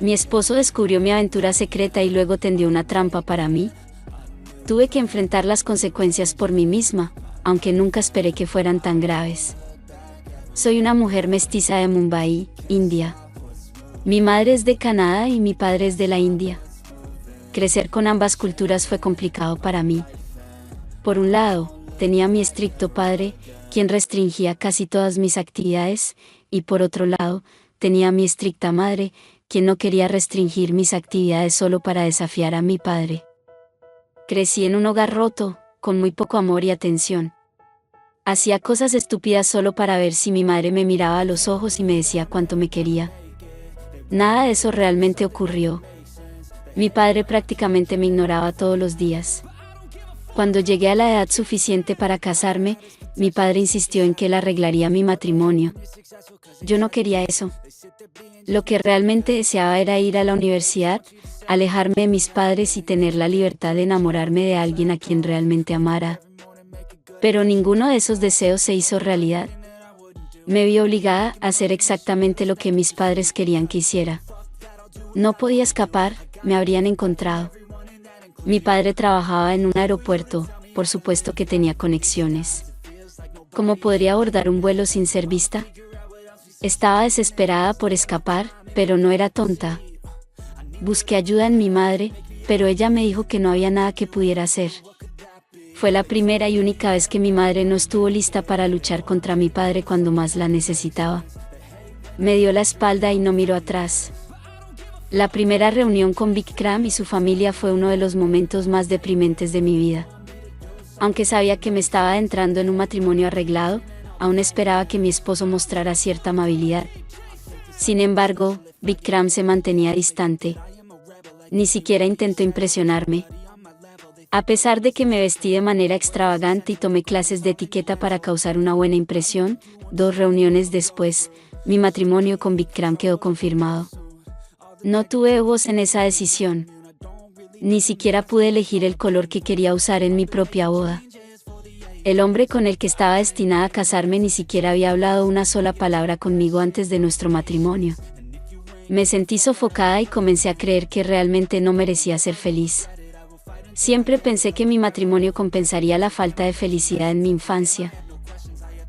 Mi esposo descubrió mi aventura secreta y luego tendió una trampa para mí. Tuve que enfrentar las consecuencias por mí misma, aunque nunca esperé que fueran tan graves. Soy una mujer mestiza de Mumbai, India. Mi madre es de Canadá y mi padre es de la India. Crecer con ambas culturas fue complicado para mí. Por un lado, tenía a mi estricto padre, quien restringía casi todas mis actividades, y por otro lado, tenía a mi estricta madre, quien no quería restringir mis actividades solo para desafiar a mi padre. Crecí en un hogar roto, con muy poco amor y atención. Hacía cosas estúpidas solo para ver si mi madre me miraba a los ojos y me decía cuánto me quería. Nada de eso realmente ocurrió. Mi padre prácticamente me ignoraba todos los días. Cuando llegué a la edad suficiente para casarme, mi padre insistió en que él arreglaría mi matrimonio. Yo no quería eso. Lo que realmente deseaba era ir a la universidad, alejarme de mis padres y tener la libertad de enamorarme de alguien a quien realmente amara. Pero ninguno de esos deseos se hizo realidad. Me vi obligada a hacer exactamente lo que mis padres querían que hiciera. No podía escapar, me habrían encontrado. Mi padre trabajaba en un aeropuerto, por supuesto que tenía conexiones. ¿Cómo podría abordar un vuelo sin ser vista? Estaba desesperada por escapar, pero no era tonta. Busqué ayuda en mi madre, pero ella me dijo que no había nada que pudiera hacer. Fue la primera y única vez que mi madre no estuvo lista para luchar contra mi padre cuando más la necesitaba. Me dio la espalda y no miró atrás. La primera reunión con Vikram y su familia fue uno de los momentos más deprimentes de mi vida. Aunque sabía que me estaba adentrando en un matrimonio arreglado, aún esperaba que mi esposo mostrara cierta amabilidad. Sin embargo, Vikram se mantenía distante. Ni siquiera intentó impresionarme. A pesar de que me vestí de manera extravagante y tomé clases de etiqueta para causar una buena impresión, 2 reuniones después, mi matrimonio con Vikram quedó confirmado. No tuve voz en esa decisión. Ni siquiera pude elegir el color que quería usar en mi propia boda. El hombre con el que estaba destinada a casarme ni siquiera había hablado una sola palabra conmigo antes de nuestro matrimonio. Me sentí sofocada y comencé a creer que realmente no merecía ser feliz. Siempre pensé que mi matrimonio compensaría la falta de felicidad en mi infancia.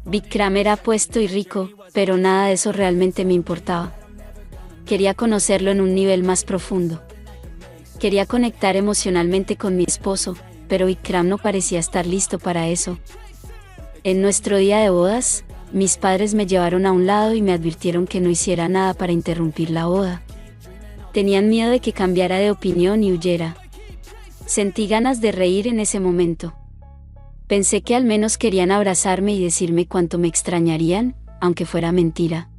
Vikram era apuesto y rico, pero nada de eso realmente me importaba. Quería conocerlo en un nivel más profundo. Quería conectar emocionalmente con mi esposo, pero Vikram no parecía estar listo para eso. En nuestro día de bodas, mis padres me llevaron a un lado y me advirtieron que no hiciera nada para interrumpir la boda. Tenían miedo de que cambiara de opinión y huyera. Sentí ganas de reír en ese momento. Pensé que al menos querían abrazarme y decirme cuánto me extrañarían, aunque fuera mentira.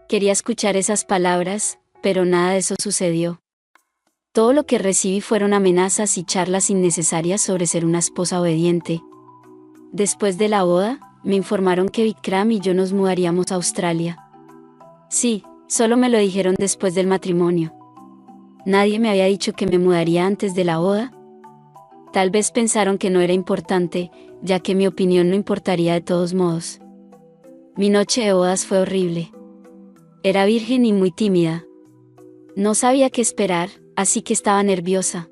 Quería escuchar esas palabras, pero nada de eso sucedió. Todo lo que recibí fueron amenazas y charlas innecesarias sobre ser una esposa obediente. Después de la boda, me informaron que Vikram y yo nos mudaríamos a Australia. Sí, solo me lo dijeron después del matrimonio. Nadie me había dicho que me mudaría antes de la boda. Tal vez pensaron que no era importante, ya que mi opinión no importaría de todos modos. Mi noche de bodas fue horrible. Era virgen y muy tímida. No sabía qué esperar, así que estaba nerviosa.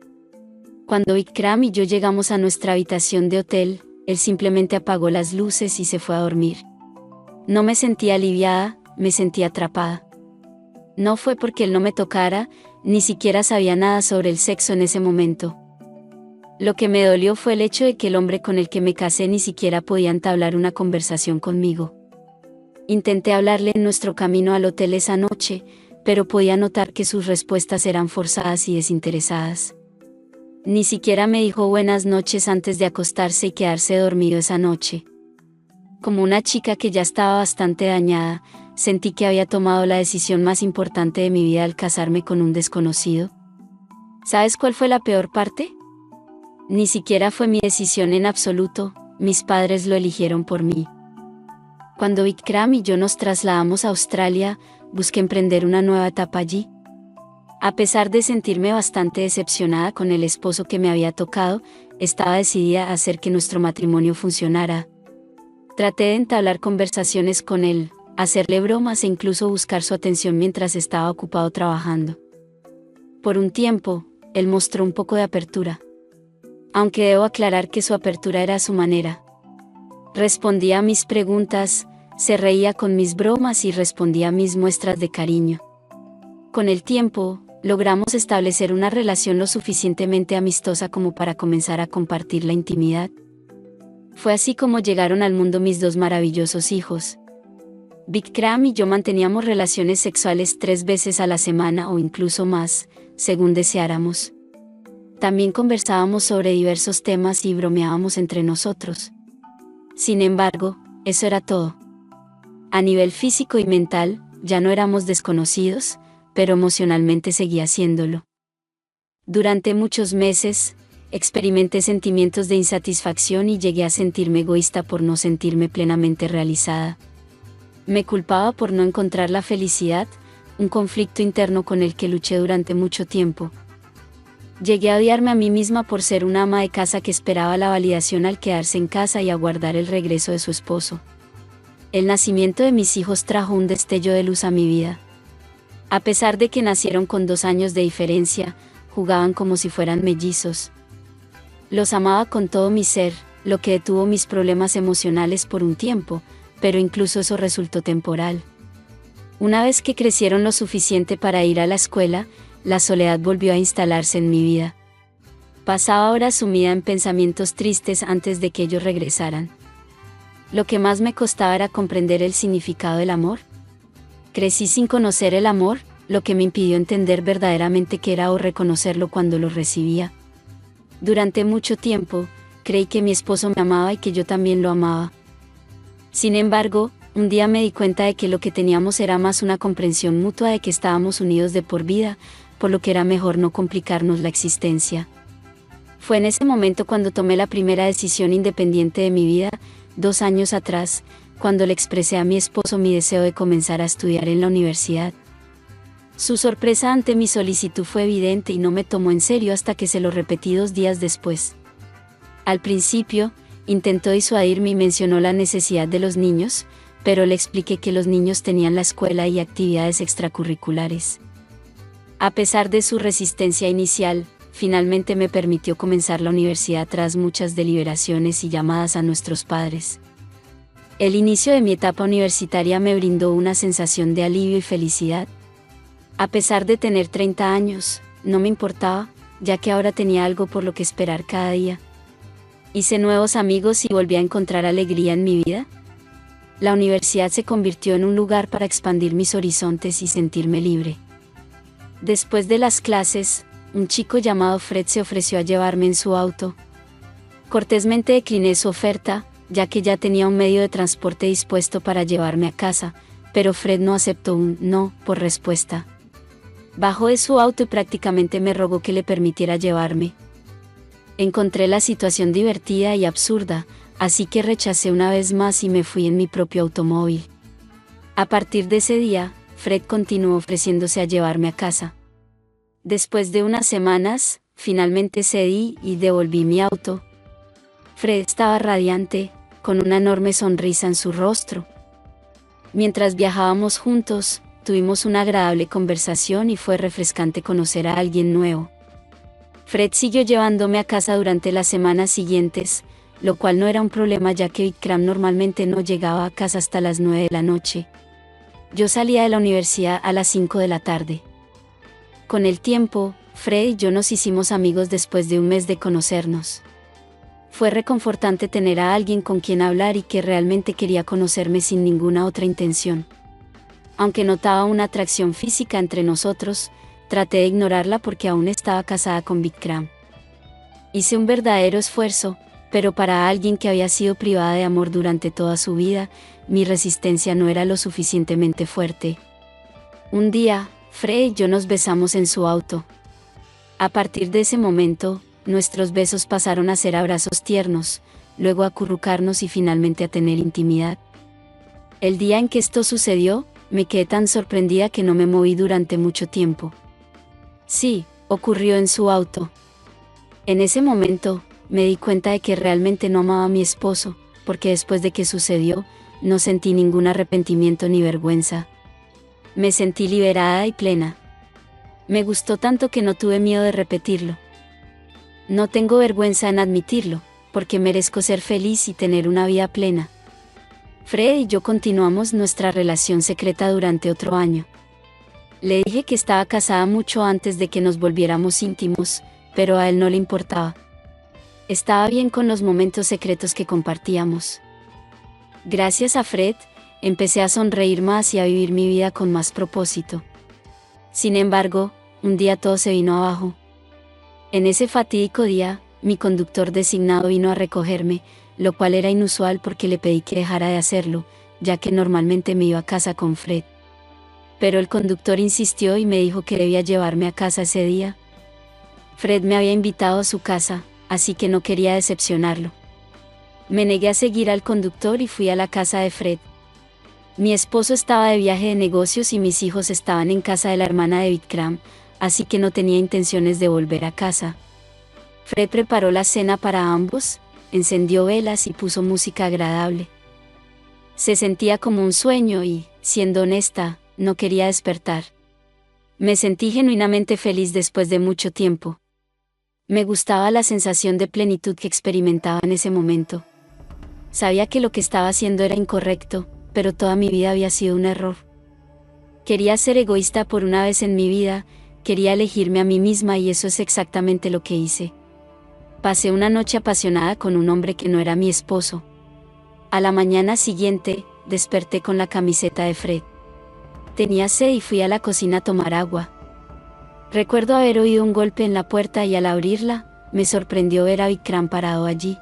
Cuando Vikram y yo llegamos a nuestra habitación de hotel, él simplemente apagó las luces y se fue a dormir. No me sentía aliviada, me sentía atrapada. No fue porque él no me tocara, ni siquiera sabía nada sobre el sexo en ese momento. Lo que me dolió fue el hecho de que el hombre con el que me casé ni siquiera podía entablar una conversación conmigo. Intenté hablarle en nuestro camino al hotel esa noche, pero podía notar que sus respuestas eran forzadas y desinteresadas. Ni siquiera me dijo buenas noches antes de acostarse y quedarse dormido esa noche. Como una chica que ya estaba bastante dañada, sentí que había tomado la decisión más importante de mi vida al casarme con un desconocido. ¿Sabes cuál fue la peor parte? Ni siquiera fue mi decisión en absoluto, mis padres lo eligieron por mí. Cuando Vikram y yo nos trasladamos a Australia, busqué emprender una nueva etapa allí. A pesar de sentirme bastante decepcionada con el esposo que me había tocado, estaba decidida a hacer que nuestro matrimonio funcionara. Traté de entablar conversaciones con él, hacerle bromas e incluso buscar su atención mientras estaba ocupado trabajando. Por un tiempo, él mostró un poco de apertura. Aunque debo aclarar que su apertura era a su manera. Respondía a mis preguntas, se reía con mis bromas y respondía a mis muestras de cariño. Con el tiempo, logramos establecer una relación lo suficientemente amistosa como para comenzar a compartir la intimidad. Fue así como llegaron al mundo mis dos maravillosos hijos. Bikram y yo manteníamos relaciones sexuales 3 veces a la semana o incluso más, según deseáramos. También conversábamos sobre diversos temas y bromeábamos entre nosotros. Sin embargo, eso era todo. A nivel físico y mental, ya no éramos desconocidos, pero emocionalmente seguía siéndolo. Durante muchos meses, experimenté sentimientos de insatisfacción y llegué a sentirme egoísta por no sentirme plenamente realizada. Me culpaba por no encontrar la felicidad, un conflicto interno con el que luché durante mucho tiempo. Llegué a odiarme a mí misma por ser una ama de casa que esperaba la validación al quedarse en casa y aguardar el regreso de su esposo. El nacimiento de mis hijos trajo un destello de luz a mi vida. A pesar de que nacieron con 2 años de diferencia, jugaban como si fueran mellizos. Los amaba con todo mi ser, lo que detuvo mis problemas emocionales por un tiempo, pero incluso eso resultó temporal. Una vez que crecieron lo suficiente para ir a la escuela, la soledad volvió a instalarse en mi vida. Pasaba horas sumida en pensamientos tristes antes de que ellos regresaran. Lo que más me costaba era comprender el significado del amor. Crecí sin conocer el amor, lo que me impidió entender verdaderamente qué era o reconocerlo cuando lo recibía. Durante mucho tiempo, creí que mi esposo me amaba y que yo también lo amaba. Sin embargo, un día me di cuenta de que lo que teníamos era más una comprensión mutua de que estábamos unidos de por vida, por lo que era mejor no complicarnos la existencia. Fue en ese momento cuando tomé la primera decisión independiente de mi vida, 2 años atrás, cuando le expresé a mi esposo mi deseo de comenzar a estudiar en la universidad. Su sorpresa ante mi solicitud fue evidente y no me tomó en serio hasta que se lo repetí 2 días después. Al principio, intentó disuadirme y mencionó la necesidad de los niños, pero le expliqué que los niños tenían la escuela y actividades extracurriculares. A pesar de su resistencia inicial, finalmente me permitió comenzar la universidad tras muchas deliberaciones y llamadas a nuestros padres. El inicio de mi etapa universitaria me brindó una sensación de alivio y felicidad. A pesar de tener 30 años, no me importaba, ya que ahora tenía algo por lo que esperar cada día. Hice nuevos amigos y volví a encontrar alegría en mi vida. La universidad se convirtió en un lugar para expandir mis horizontes y sentirme libre. Después de las clases, un chico llamado Fred se ofreció a llevarme en su auto. Cortésmente decliné su oferta, ya que ya tenía un medio de transporte dispuesto para llevarme a casa, pero Fred no aceptó un no por respuesta. Bajó de su auto y prácticamente me rogó que le permitiera llevarme. Encontré la situación divertida y absurda, así que rechacé una vez más y me fui en mi propio automóvil. A partir de ese día, Fred continuó ofreciéndose a llevarme a casa. Después de unas semanas, finalmente cedí y devolví mi auto. Fred estaba radiante, con una enorme sonrisa en su rostro. Mientras viajábamos juntos, tuvimos una agradable conversación y fue refrescante conocer a alguien nuevo. Fred siguió llevándome a casa durante las semanas siguientes, lo cual no era un problema ya que Bikram normalmente no llegaba a casa hasta las 9 de la noche. Yo salía de la universidad a las 5 de la tarde. Con el tiempo, Fred y yo nos hicimos amigos después de un mes de conocernos. Fue reconfortante tener a alguien con quien hablar y que realmente quería conocerme sin ninguna otra intención. Aunque notaba una atracción física entre nosotros, traté de ignorarla porque aún estaba casada con Bikram. Hice un verdadero esfuerzo, pero para alguien que había sido privada de amor durante toda su vida, mi resistencia no era lo suficientemente fuerte. Un día, Fred y yo nos besamos en su auto. A partir de ese momento, nuestros besos pasaron a ser abrazos tiernos, luego a acurrucarnos y finalmente a tener intimidad. El día en que esto sucedió, me quedé tan sorprendida que no me moví durante mucho tiempo. Sí, ocurrió en su auto. En ese momento, me di cuenta de que realmente no amaba a mi esposo, porque después de que sucedió, no sentí ningún arrepentimiento ni vergüenza. Me sentí liberada y plena. Me gustó tanto que no tuve miedo de repetirlo. No tengo vergüenza en admitirlo, porque merezco ser feliz y tener una vida plena. Fred y yo continuamos nuestra relación secreta durante otro año. Le dije que estaba casada mucho antes de que nos volviéramos íntimos, pero a él no le importaba. Estaba bien con los momentos secretos que compartíamos. Gracias a Fred, empecé a sonreír más y a vivir mi vida con más propósito. Sin embargo, un día todo se vino abajo. En ese fatídico día, mi conductor designado vino a recogerme, lo cual era inusual porque le pedí que dejara de hacerlo, ya que normalmente me iba a casa con Fred. Pero el conductor insistió y me dijo que debía llevarme a casa ese día. Fred me había invitado a su casa, así que no quería decepcionarlo. Me negué a seguir al conductor y fui a la casa de Fred. Mi esposo estaba de viaje de negocios y mis hijos estaban en casa de la hermana de Vikram, así que no tenía intenciones de volver a casa. Fred preparó la cena para ambos, encendió velas y puso música agradable. Se sentía como un sueño y, siendo honesta, no quería despertar. Me sentí genuinamente feliz después de mucho tiempo. Me gustaba la sensación de plenitud que experimentaba en ese momento. Sabía que lo que estaba haciendo era incorrecto, pero toda mi vida había sido un error. Quería ser egoísta por una vez en mi vida, quería elegirme a mí misma y eso es exactamente lo que hice. Pasé una noche apasionada con un hombre que no era mi esposo. A la mañana siguiente, desperté con la camiseta de Fred. Tenía sed y fui a la cocina a tomar agua. Recuerdo haber oído un golpe en la puerta y al abrirla, me sorprendió ver a Vikram parado allí.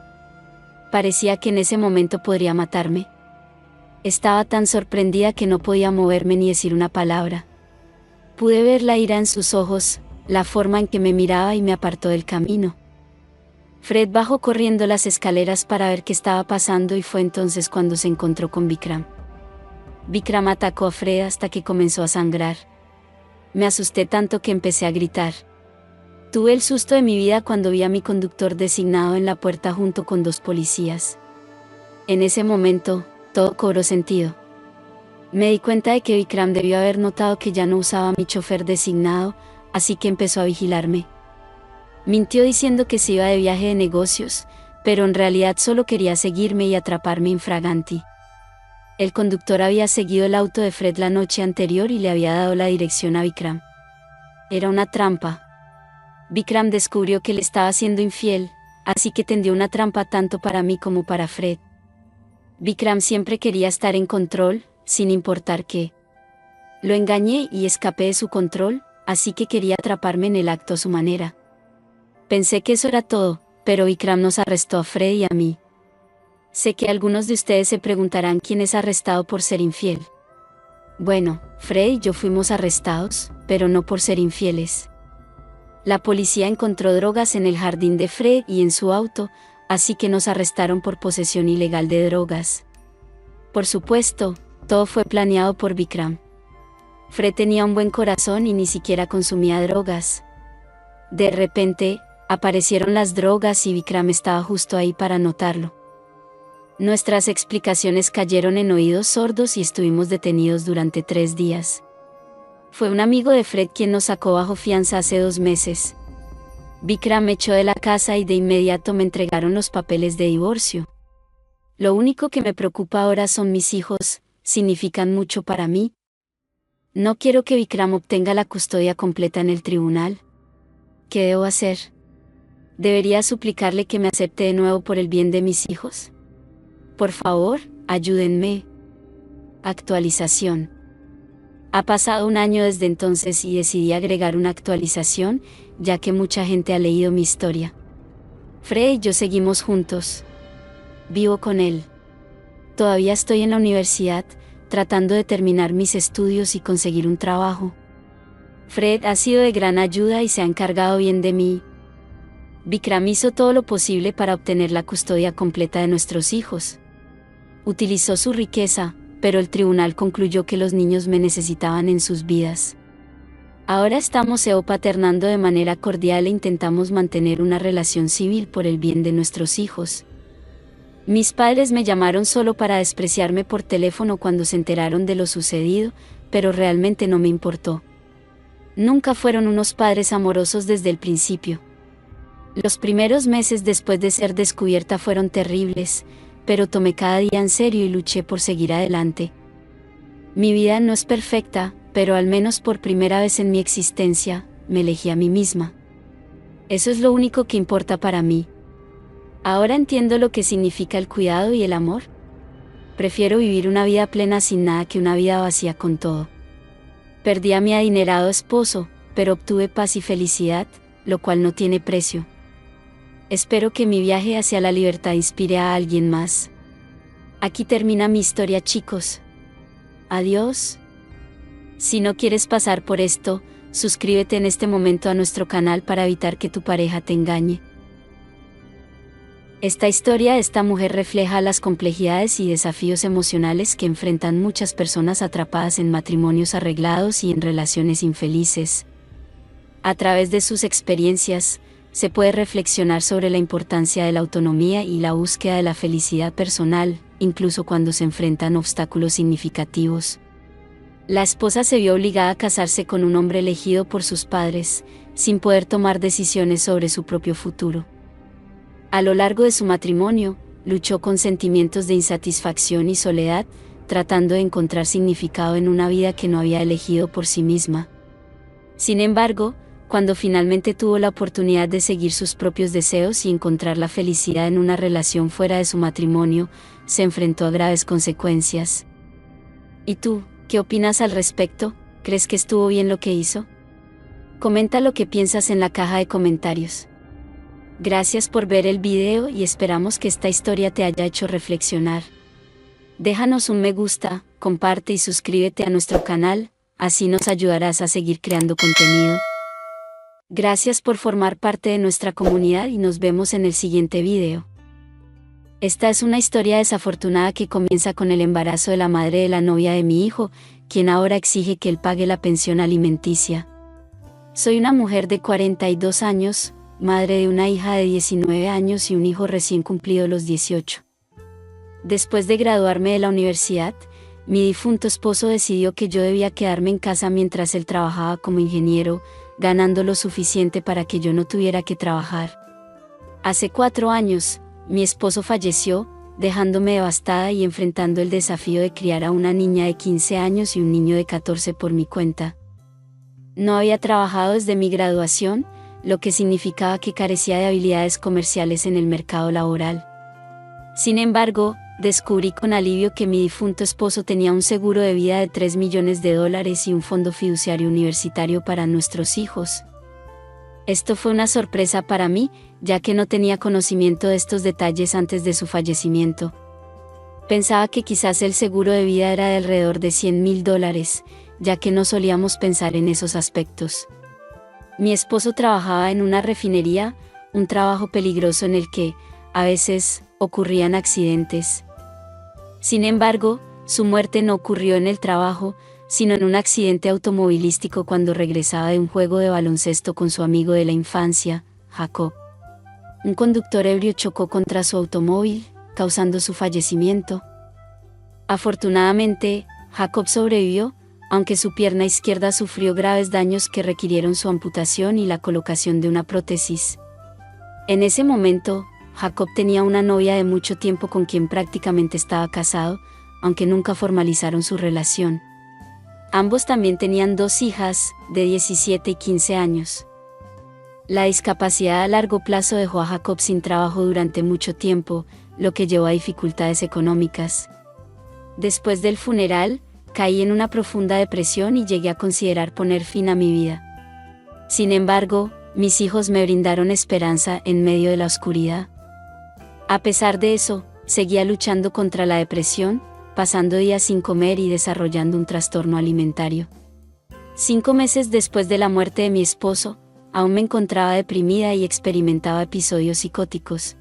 Parecía que en ese momento podría matarme. Estaba tan sorprendida que no podía moverme ni decir una palabra. Pude ver la ira en sus ojos, la forma en que me miraba y me apartó del camino. Fred bajó corriendo las escaleras para ver qué estaba pasando y fue entonces cuando se encontró con Vikram. Vikram atacó a Fred hasta que comenzó a sangrar. Me asusté tanto que empecé a gritar. Tuve el susto de mi vida cuando vi a mi conductor designado en la puerta junto con 2 policías. En ese momento, todo cobró sentido. Me di cuenta de que Vikram debió haber notado que ya no usaba a mi chofer designado, así que empezó a vigilarme. Mintió diciendo que se iba de viaje de negocios, pero en realidad solo quería seguirme y atraparme infraganti. El conductor había seguido el auto de Fred la noche anterior y le había dado la dirección a Vikram. Era una trampa. Vikram descubrió que le estaba siendo infiel, así que tendió una trampa tanto para mí como para Fred. Vikram siempre quería estar en control, sin importar qué. Lo engañé y escapé de su control, así que quería atraparme en el acto a su manera. Pensé que eso era todo, pero Vikram nos arrestó a Fred y a mí. Sé que algunos de ustedes se preguntarán quién es arrestado por ser infiel. Bueno, Fred y yo fuimos arrestados, pero no por ser infieles. La policía encontró drogas en el jardín de Fred y en su auto, así que nos arrestaron por posesión ilegal de drogas. Por supuesto, todo fue planeado por Vikram. Fred tenía un buen corazón y ni siquiera consumía drogas. De repente, aparecieron las drogas y Vikram estaba justo ahí para notarlo. Nuestras explicaciones cayeron en oídos sordos y estuvimos detenidos durante 3 días. Fue un amigo de Fred quien nos sacó bajo fianza hace 2 meses. Vikram me echó de la casa y de inmediato me entregaron los papeles de divorcio. Lo único que me preocupa ahora son mis hijos, significan mucho para mí. No quiero que Vikram obtenga la custodia completa en el tribunal. ¿Qué debo hacer? ¿Debería suplicarle que me acepte de nuevo por el bien de mis hijos? Por favor, ayúdenme. Actualización. Ha pasado un año desde entonces y decidí agregar una actualización, ya que mucha gente ha leído mi historia. Fred y yo seguimos juntos. Vivo con él. Todavía estoy en la universidad, tratando de terminar mis estudios y conseguir un trabajo. Fred ha sido de gran ayuda y se ha encargado bien de mí. Vikram hizo todo lo posible para obtener la custodia completa de nuestros hijos. Utilizó su riqueza, pero el tribunal concluyó que los niños me necesitaban en sus vidas. Ahora estamos paternando de manera cordial e intentamos mantener una relación civil por el bien de nuestros hijos. Mis padres me llamaron solo para despreciarme por teléfono cuando se enteraron de lo sucedido, pero realmente no me importó. Nunca fueron unos padres amorosos desde el principio. Los primeros meses después de ser descubierta fueron terribles, pero tomé cada día en serio y luché por seguir adelante. Mi vida no es perfecta, pero al menos por primera vez en mi existencia, me elegí a mí misma. Eso es lo único que importa para mí. Ahora entiendo lo que significa el cuidado y el amor. Prefiero vivir una vida plena sin nada que una vida vacía con todo. Perdí a mi adinerado esposo, pero obtuve paz y felicidad, lo cual no tiene precio. Espero que mi viaje hacia la libertad inspire a alguien más. Aquí termina mi historia, chicos. Adiós. Si no quieres pasar por esto, suscríbete en este momento a nuestro canal para evitar que tu pareja te engañe. Esta historia de esta mujer refleja las complejidades y desafíos emocionales que enfrentan muchas personas atrapadas en matrimonios arreglados y en relaciones infelices. A través de sus experiencias, se puede reflexionar sobre la importancia de la autonomía y la búsqueda de la felicidad personal, incluso cuando se enfrentan obstáculos significativos. La esposa se vio obligada a casarse con un hombre elegido por sus padres, sin poder tomar decisiones sobre su propio futuro. A lo largo de su matrimonio, luchó con sentimientos de insatisfacción y soledad, tratando de encontrar significado en una vida que no había elegido por sí misma. Sin embargo, cuando finalmente tuvo la oportunidad de seguir sus propios deseos y encontrar la felicidad en una relación fuera de su matrimonio, se enfrentó a graves consecuencias. ¿Y tú, qué opinas al respecto? ¿Crees que estuvo bien lo que hizo? Comenta lo que piensas en la caja de comentarios. Gracias por ver el video y esperamos que esta historia te haya hecho reflexionar. Déjanos un me gusta, comparte y suscríbete a nuestro canal, así nos ayudarás a seguir creando contenido. Gracias por formar parte de nuestra comunidad y nos vemos en el siguiente video. Esta es una historia desafortunada que comienza con el embarazo de la madre de la novia de mi hijo, quien ahora exige que él pague la pensión alimenticia. Soy una mujer de 42 años, madre de una hija de 19 años y un hijo recién cumplido los 18. Después de graduarme de la universidad, mi difunto esposo decidió que yo debía quedarme en casa mientras él trabajaba como ingeniero, ganando lo suficiente para que yo no tuviera que trabajar. Hace 4 años, mi esposo falleció, dejándome devastada y enfrentando el desafío de criar a una niña de 15 años y un niño de 14 por mi cuenta. No había trabajado desde mi graduación, lo que significaba que carecía de habilidades comerciales en el mercado laboral. Sin embargo, descubrí con alivio que mi difunto esposo tenía un seguro de vida de $3 millones y un fondo fiduciario universitario para nuestros hijos. Esto fue una sorpresa para mí, ya que no tenía conocimiento de estos detalles antes de su fallecimiento. Pensaba que quizás el seguro de vida era de alrededor de $100,000, ya que no solíamos pensar en esos aspectos. Mi esposo trabajaba en una refinería, un trabajo peligroso en el que, a veces, ocurrían accidentes. Sin embargo, su muerte no ocurrió en el trabajo, sino en un accidente automovilístico cuando regresaba de un juego de baloncesto con su amigo de la infancia, Jacob. Un conductor ebrio chocó contra su automóvil, causando su fallecimiento. Afortunadamente, Jacob sobrevivió, aunque su pierna izquierda sufrió graves daños que requirieron su amputación y la colocación de una prótesis. En ese momento, Jacob tenía una novia de mucho tiempo con quien prácticamente estaba casado, aunque nunca formalizaron su relación. Ambos también tenían 2 hijas, de 17 y 15 años. La discapacidad a largo plazo dejó a Jacob sin trabajo durante mucho tiempo, lo que llevó a dificultades económicas. Después del funeral, caí en una profunda depresión y llegué a considerar poner fin a mi vida. Sin embargo, mis hijos me brindaron esperanza en medio de la oscuridad. A pesar de eso, seguía luchando contra la depresión, pasando días sin comer y desarrollando un trastorno alimentario. 5 meses después de la muerte de mi esposo, aún me encontraba deprimida y experimentaba episodios psicóticos.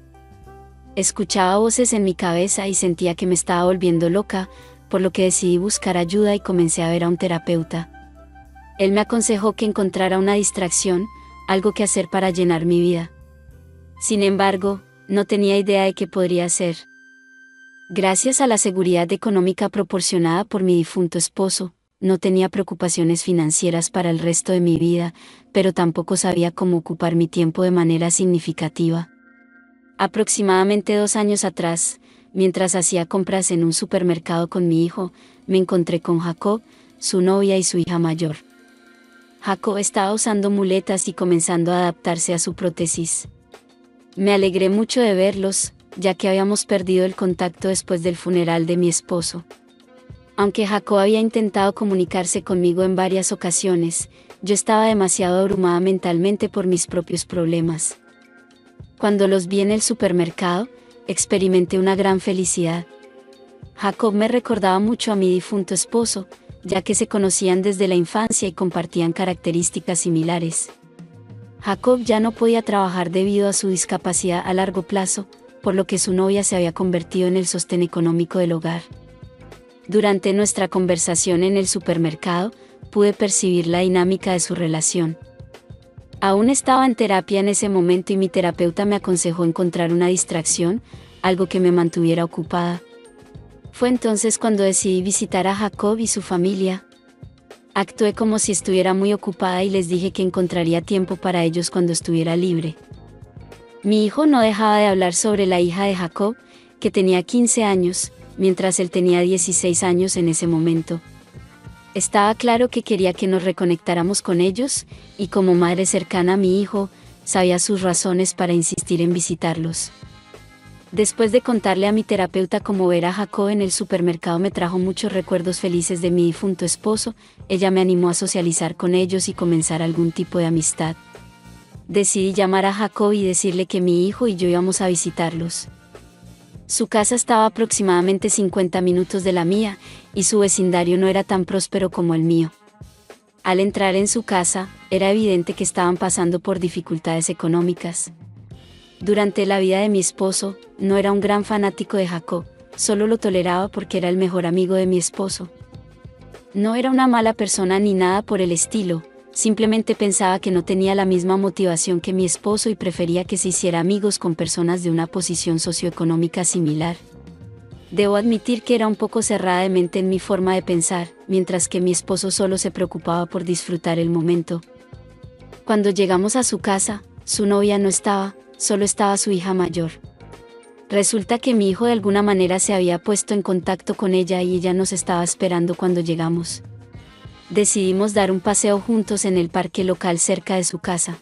Escuchaba voces en mi cabeza y sentía que me estaba volviendo loca, por lo que decidí buscar ayuda y comencé a ver a un terapeuta. Él me aconsejó que encontrara una distracción, algo que hacer para llenar mi vida. Sin embargo, no tenía idea de qué podría hacer. Gracias a la seguridad económica proporcionada por mi difunto esposo, no tenía preocupaciones financieras para el resto de mi vida, pero tampoco sabía cómo ocupar mi tiempo de manera significativa. Aproximadamente 2 años atrás, mientras hacía compras en un supermercado con mi hijo, me encontré con Jacob, su novia y su hija mayor. Jacob estaba usando muletas y comenzando a adaptarse a su prótesis. Me alegré mucho de verlos, ya que habíamos perdido el contacto después del funeral de mi esposo. Aunque Jacob había intentado comunicarse conmigo en varias ocasiones, yo estaba demasiado abrumada mentalmente por mis propios problemas. Cuando los vi en el supermercado, experimenté una gran felicidad. Jacob me recordaba mucho a mi difunto esposo, ya que se conocían desde la infancia y compartían características similares. Jacob ya no podía trabajar debido a su discapacidad a largo plazo, por lo que su novia se había convertido en el sostén económico del hogar. Durante nuestra conversación en el supermercado, pude percibir la dinámica de su relación. Aún estaba en terapia en ese momento y mi terapeuta me aconsejó encontrar una distracción, algo que me mantuviera ocupada. Fue entonces cuando decidí visitar a Jacob y su familia. Actué como si estuviera muy ocupada y les dije que encontraría tiempo para ellos cuando estuviera libre. Mi hijo no dejaba de hablar sobre la hija de Jacob, que tenía 15 años, mientras él tenía 16 años en ese momento. Estaba claro que quería que nos reconectáramos con ellos, y como madre cercana a mi hijo, sabía sus razones para insistir en visitarlos. Después de contarle a mi terapeuta cómo ver a Jacob en el supermercado me trajo muchos recuerdos felices de mi difunto esposo, ella me animó a socializar con ellos y comenzar algún tipo de amistad. Decidí llamar a Jacob y decirle que mi hijo y yo íbamos a visitarlos. Su casa estaba a aproximadamente 50 minutos de la mía, y su vecindario no era tan próspero como el mío. Al entrar en su casa, era evidente que estaban pasando por dificultades económicas. Durante la vida de mi esposo, no era un gran fanático de Jacob, solo lo toleraba porque era el mejor amigo de mi esposo. No era una mala persona ni nada por el estilo, simplemente pensaba que no tenía la misma motivación que mi esposo y prefería que se hiciera amigos con personas de una posición socioeconómica similar. Debo admitir que era un poco cerrada de mente en mi forma de pensar, mientras que mi esposo solo se preocupaba por disfrutar el momento. Cuando llegamos a su casa, su novia no estaba, solo estaba su hija mayor. Resulta que mi hijo de alguna manera se había puesto en contacto con ella y ella nos estaba esperando cuando llegamos. Decidimos dar un paseo juntos en el parque local cerca de su casa.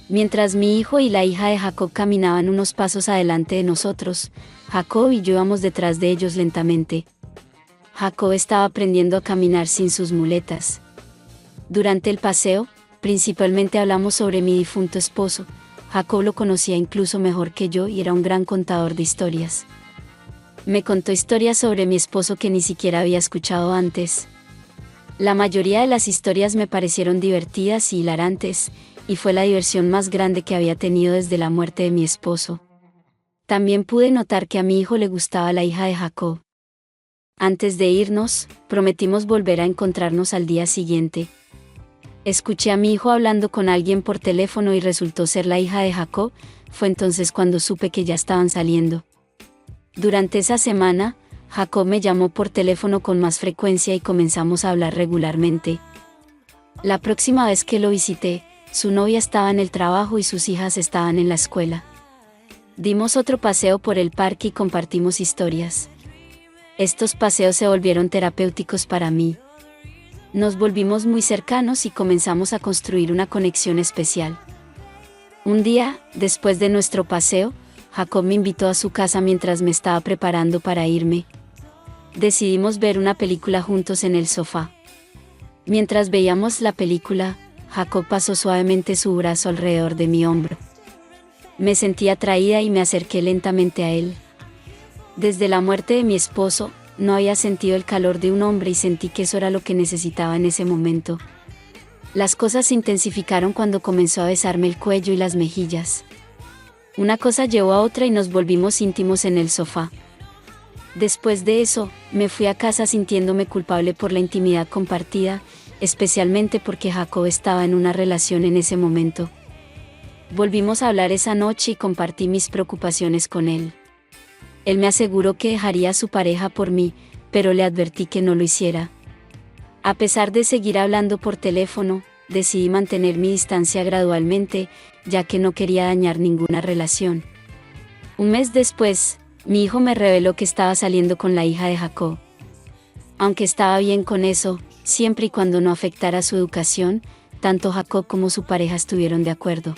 Mientras mi hijo y la hija de Jacob caminaban unos pasos adelante de nosotros, Jacob y yo íbamos detrás de ellos lentamente. Jacob estaba aprendiendo a caminar sin sus muletas. Durante el paseo, principalmente hablamos sobre mi difunto esposo. Jacob lo conocía incluso mejor que yo y era un gran contador de historias. Me contó historias sobre mi esposo que ni siquiera había escuchado antes. La mayoría de las historias me parecieron divertidas y hilarantes, y fue la diversión más grande que había tenido desde la muerte de mi esposo. También pude notar que a mi hijo le gustaba la hija de Jacob. Antes de irnos, prometimos volver a encontrarnos al día siguiente. Escuché a mi hijo hablando con alguien por teléfono y resultó ser la hija de Jacob, fue entonces cuando supe que ya estaban saliendo. Durante esa semana, Jacob me llamó por teléfono con más frecuencia y comenzamos a hablar regularmente. La próxima vez que lo visité, su novia estaba en el trabajo y sus hijas estaban en la escuela. Dimos otro paseo por el parque y compartimos historias. Estos paseos se volvieron terapéuticos para mí. Nos volvimos muy cercanos y comenzamos a construir una conexión especial. Un día, después de nuestro paseo, Jacob me invitó a su casa mientras me estaba preparando para irme. Decidimos ver una película juntos en el sofá. Mientras veíamos la película, Jacob pasó suavemente su brazo alrededor de mi hombro. Me sentí atraída y me acerqué lentamente a él. Desde la muerte de mi esposo, no había sentido el calor de un hombre y sentí que eso era lo que necesitaba en ese momento. Las cosas se intensificaron cuando comenzó a besarme el cuello y las mejillas. Una cosa llevó a otra y nos volvimos íntimos en el sofá. Después de eso, me fui a casa sintiéndome culpable por la intimidad compartida, especialmente porque Jacob estaba en una relación en ese momento. Volvimos a hablar esa noche y compartí mis preocupaciones con él. Él me aseguró que dejaría a su pareja por mí, pero le advertí que no lo hiciera. A pesar de seguir hablando por teléfono, decidí mantener mi distancia gradualmente, ya que no quería dañar ninguna relación. Un mes después, mi hijo me reveló que estaba saliendo con la hija de Jacob. Aunque estaba bien con eso, siempre y cuando no afectara su educación, tanto Jacob como su pareja estuvieron de acuerdo.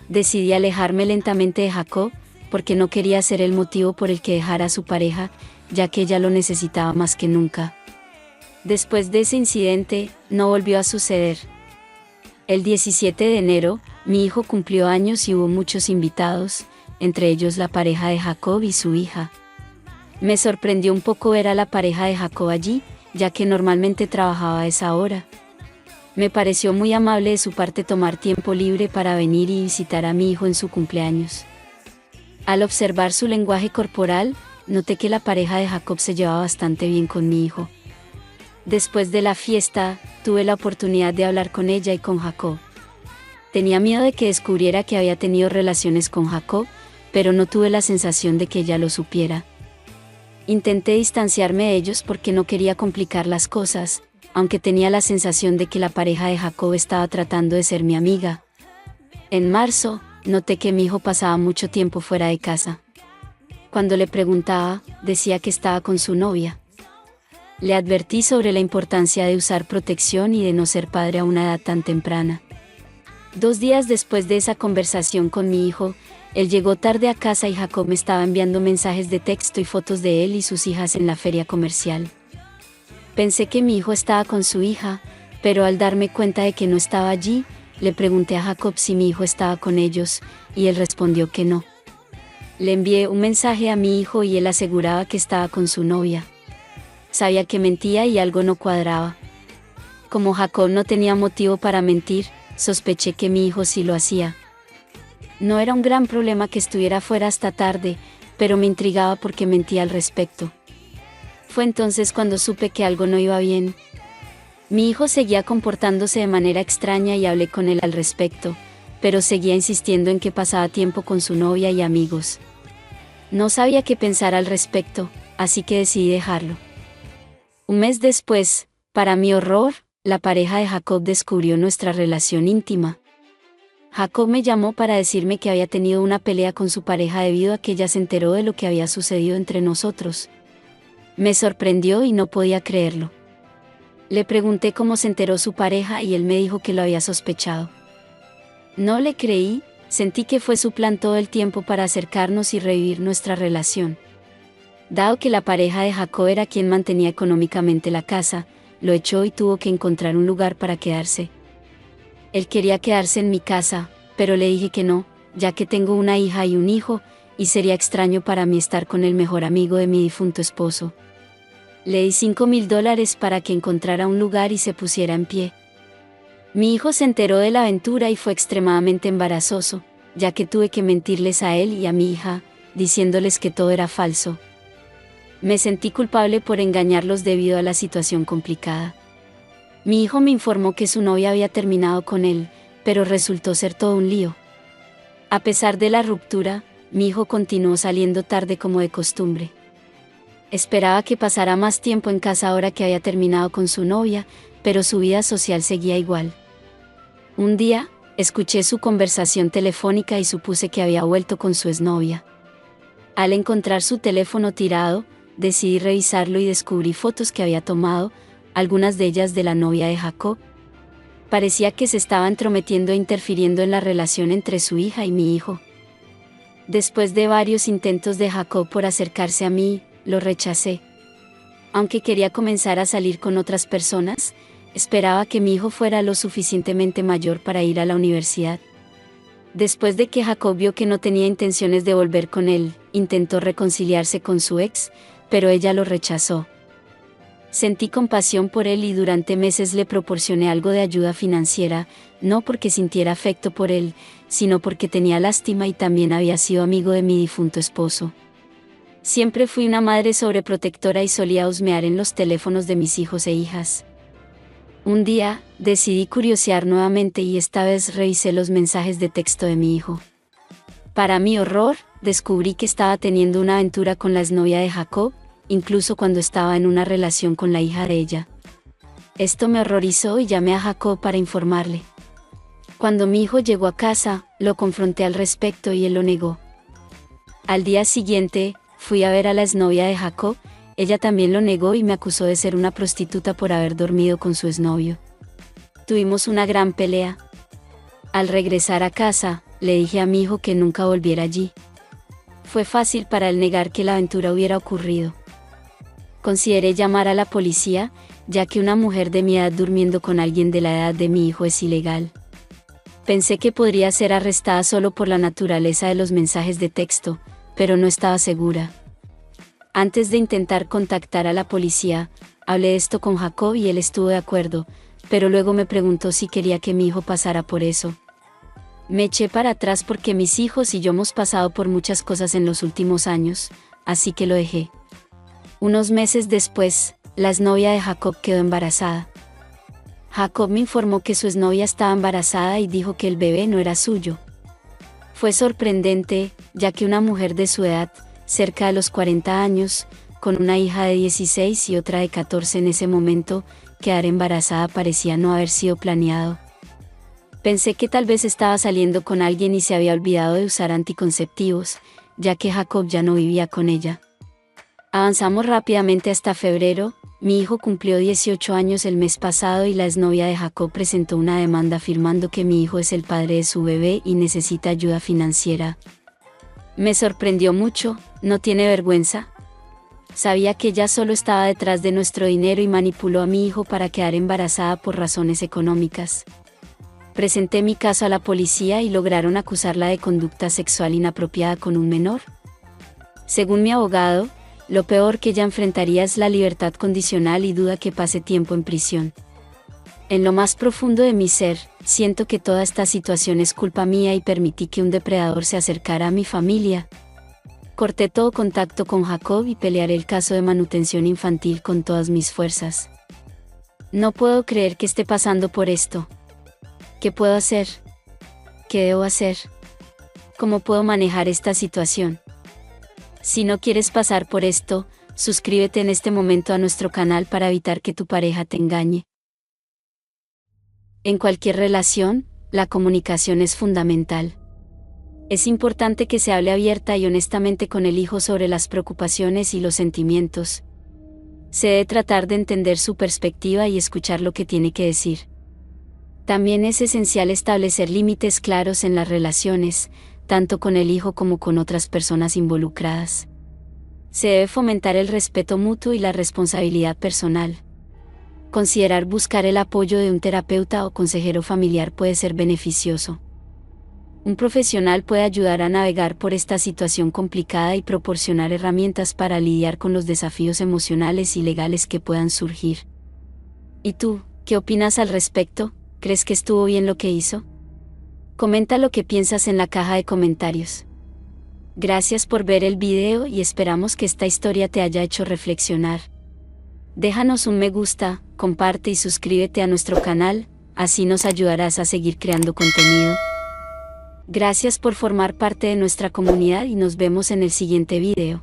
Decidí alejarme lentamente de Jacob, porque no quería ser el motivo por el que dejara a su pareja, ya que ella lo necesitaba más que nunca. Después de ese incidente, no volvió a suceder. El 17 de enero, mi hijo cumplió años y hubo muchos invitados, entre ellos la pareja de Jacob y su hija. Me sorprendió un poco ver a la pareja de Jacob allí, ya que normalmente trabajaba a esa hora. Me pareció muy amable de su parte tomar tiempo libre para venir y visitar a mi hijo en su cumpleaños. Al observar su lenguaje corporal, noté que la pareja de Jacob se llevaba bastante bien con mi hijo. Después de la fiesta, tuve la oportunidad de hablar con ella y con Jacob. Tenía miedo de que descubriera que había tenido relaciones con Jacob, pero no tuve la sensación de que ella lo supiera. Intenté distanciarme de ellos porque no quería complicar las cosas, aunque tenía la sensación de que la pareja de Jacob estaba tratando de ser mi amiga. En marzo, noté que mi hijo pasaba mucho tiempo fuera de casa. Cuando le preguntaba, decía que estaba con su novia. Le advertí sobre la importancia de usar protección y de no ser padre a una edad tan temprana. 2 días después de esa conversación con mi hijo, él llegó tarde a casa y Jacob me estaba enviando mensajes de texto y fotos de él y sus hijas en la feria comercial. Pensé que mi hijo estaba con su hija, pero al darme cuenta de que no estaba allí, le pregunté a Jacob si mi hijo estaba con ellos, y él respondió que no. Le envié un mensaje a mi hijo y él aseguraba que estaba con su novia. Sabía que mentía y algo no cuadraba. Como Jacob no tenía motivo para mentir, sospeché que mi hijo sí lo hacía. No era un gran problema que estuviera fuera hasta tarde, pero me intrigaba porque mentía al respecto. Fue entonces cuando supe que algo no iba bien. Mi hijo seguía comportándose de manera extraña y hablé con él al respecto, pero seguía insistiendo en que pasaba tiempo con su novia y amigos. No sabía qué pensar al respecto, así que decidí dejarlo. Un mes después, para mi horror, la pareja de Jacob descubrió nuestra relación íntima. Jacob me llamó para decirme que había tenido una pelea con su pareja debido a que ella se enteró de lo que había sucedido entre nosotros. Me sorprendió y no podía creerlo. Le pregunté cómo se enteró su pareja y él me dijo que lo había sospechado. No le creí, sentí que fue su plan todo el tiempo para acercarnos y revivir nuestra relación. Dado que la pareja de Jacob era quien mantenía económicamente la casa, lo echó y tuvo que encontrar un lugar para quedarse. Él quería quedarse en mi casa, pero le dije que no, ya que tengo una hija y un hijo, y sería extraño para mí estar con el mejor amigo de mi difunto esposo. Le di $5,000 para que encontrara un lugar y se pusiera en pie. Mi hijo se enteró de la aventura y fue extremadamente embarazoso, ya que tuve que mentirles a él y a mi hija, diciéndoles que todo era falso. Me sentí culpable por engañarlos debido a la situación complicada. Mi hijo me informó que su novia había terminado con él, pero resultó ser todo un lío. A pesar de la ruptura, mi hijo continuó saliendo tarde como de costumbre. Esperaba que pasara más tiempo en casa ahora que había terminado con su novia, pero su vida social seguía igual. Un día, escuché su conversación telefónica y supuse que había vuelto con su exnovia. Al encontrar su teléfono tirado, decidí revisarlo y descubrí fotos que había tomado, algunas de ellas de la novia de Jacob. Parecía que se estaba entrometiendo e interfiriendo en la relación entre su hija y mi hijo. Después de varios intentos de Jacob por acercarse a mí, lo rechacé. Aunque quería comenzar a salir con otras personas, esperaba que mi hijo fuera lo suficientemente mayor para ir a la universidad. Después de que Jacob vio que no tenía intenciones de volver con él, intentó reconciliarse con su ex, pero ella lo rechazó. Sentí compasión por él y durante meses le proporcioné algo de ayuda financiera, no porque sintiera afecto por él, sino porque tenía lástima y también había sido amigo de mi difunto esposo. Siempre fui una madre sobreprotectora y solía husmear en los teléfonos de mis hijos e hijas. Un día, decidí curiosear nuevamente y esta vez revisé los mensajes de texto de mi hijo. Para mi horror, descubrí que estaba teniendo una aventura con la exnovia de Jacob, incluso cuando estaba en una relación con la hija de ella. Esto me horrorizó y llamé a Jacob para informarle. Cuando mi hijo llegó a casa, lo confronté al respecto y él lo negó. Al día siguiente, fui a ver a la exnovia de Jacob, ella también lo negó y me acusó de ser una prostituta por haber dormido con su exnovio. Tuvimos una gran pelea. Al regresar a casa, le dije a mi hijo que nunca volviera allí. Fue fácil para él negar que la aventura hubiera ocurrido. Consideré llamar a la policía, ya que una mujer de mi edad durmiendo con alguien de la edad de mi hijo es ilegal. Pensé que podría ser arrestada solo por la naturaleza de los mensajes de texto, pero no estaba segura. Antes de intentar contactar a la policía, hablé de esto con Jacob y él estuvo de acuerdo, pero luego me preguntó si quería que mi hijo pasara por eso. Me eché para atrás porque mis hijos y yo hemos pasado por muchas cosas en los últimos años, así que lo dejé. Unos meses después, la exnovia de Jacob quedó embarazada. Jacob me informó que su exnovia estaba embarazada y dijo que el bebé no era suyo. Fue sorprendente, ya que una mujer de su edad, cerca de los 40 años, con una hija de 16 y otra de 14 en ese momento, quedar embarazada parecía no haber sido planeado. Pensé que tal vez estaba saliendo con alguien y se había olvidado de usar anticonceptivos, ya que Jacob ya no vivía con ella. Avanzamos rápidamente hasta febrero, mi hijo cumplió 18 años el mes pasado y la exnovia de Jacob presentó una demanda afirmando que mi hijo es el padre de su bebé y necesita ayuda financiera. Me sorprendió mucho, ¿no tiene vergüenza? Sabía que ella solo estaba detrás de nuestro dinero y manipuló a mi hijo para quedar embarazada por razones económicas. Presenté mi caso a la policía y lograron acusarla de conducta sexual inapropiada con un menor. Según mi abogado, lo peor que ella enfrentaría es la libertad condicional y duda que pase tiempo en prisión. En lo más profundo de mi ser, siento que toda esta situación es culpa mía y permití que un depredador se acercara a mi familia. Corté todo contacto con Jacob y pelearé el caso de manutención infantil con todas mis fuerzas. No puedo creer que esté pasando por esto. ¿Qué puedo hacer? ¿Qué debo hacer? ¿Cómo puedo manejar esta situación? Si no quieres pasar por esto, suscríbete en este momento a nuestro canal para evitar que tu pareja te engañe. En cualquier relación, la comunicación es fundamental. Es importante que se hable abierta y honestamente con el hijo sobre las preocupaciones y los sentimientos. Se debe tratar de entender su perspectiva y escuchar lo que tiene que decir. También es esencial establecer límites claros en las relaciones, tanto con el hijo como con otras personas involucradas. Se debe fomentar el respeto mutuo y la responsabilidad personal. Considerar buscar el apoyo de un terapeuta o consejero familiar puede ser beneficioso. Un profesional puede ayudar a navegar por esta situación complicada y proporcionar herramientas para lidiar con los desafíos emocionales y legales que puedan surgir. ¿Y tú, qué opinas al respecto? ¿Crees que estuvo bien lo que hizo? Comenta lo que piensas en la caja de comentarios. Gracias por ver el video y esperamos que esta historia te haya hecho reflexionar. Déjanos un me gusta, comparte y suscríbete a nuestro canal, así nos ayudarás a seguir creando contenido. Gracias por formar parte de nuestra comunidad y nos vemos en el siguiente video.